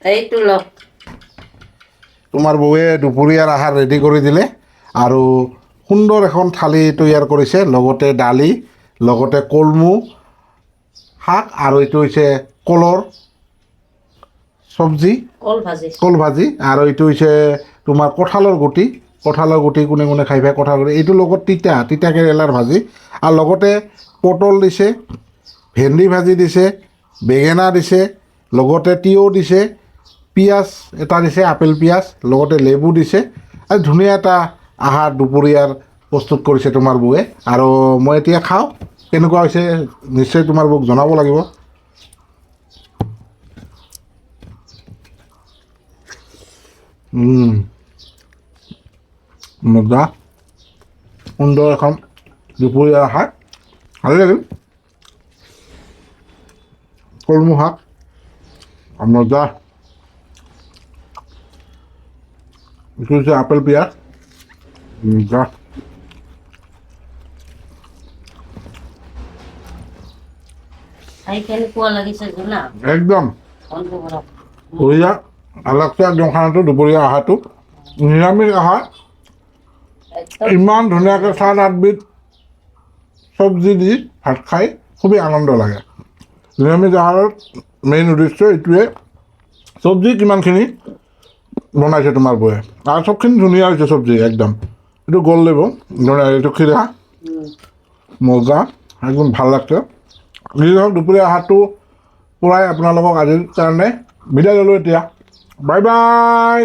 এইটো লওক তোমাৰ বৌয়ে দুপৰীয়াৰ আহাৰ ৰেডি কৰি দিলে আৰু সুন্দৰ এখন থালি তৈয়াৰ কৰিছে লগতে দালি লগতে কলমৌ শাক আৰু এইটো হৈছে কলৰ চব্জি কল ভাজি আৰু এইটো হৈছে তোমাৰ কঁঠালৰ গুটি কোনে কোনে খাই পায় কঁঠালৰ গুটি এইটোৰ লগত তিতা কেৰেলাৰ ভাজি আৰু লগতে পটল দিছে ভেন্দি ভাজি দিছে বেঙেনা দিছে লগতে তিয়ঁহ দিছে পিঁয়াজ এটা দিছে আপেল পিঁয়াজ লগতে লেবু দিছে আৰু ধুনীয়া এটা আহাৰ দুপৰীয়াৰ প্ৰস্তুত কৰিছে তোমাৰ বৌয়ে আৰু মই এতিয়া খাওঁ কেনেকুৱা হৈছে নিশ্চয় তোমাৰ বৌক জনাব লাগিব মজা সুন্দৰ এখন দুপৰীয়াৰ আহাৰ ভালেই লাগিল কলমৌ শাক মজা এইটো হৈছে আপেল পিঁয়াজ মজা কেনেকুৱা লাগিছে জানা একদম বন্ধ কৰক বঢ়িয়া লাগছে একদম খানাটো দুপৰীয়া আহাৰটো নিৰামিষ আহাৰ ইমান ধুনীয়াকৈ 7-8 বিধ চব্জি দি ভাত খাই খুবেই আনন্দ লাগে নিৰামিষ আহাৰৰ মেইন উদ্দেশ্য এইটোৱে চব্জি কিমানখিনি বনাইছে তোমাৰ বৌয়ে আৰু চবখিনি ধুনীয়া হৈছে চব্জি একদম এইটো গোল লাগিব ধুনীয়া এইটো খিৰা মজা একদম ভাল লাগছে যি হওক দুপৰীয়া আহাৰটো পূৰাই আপোনালোকক আজিৰ কাৰণে বিদায় ল'লোঁ এতিয়া বাই বাই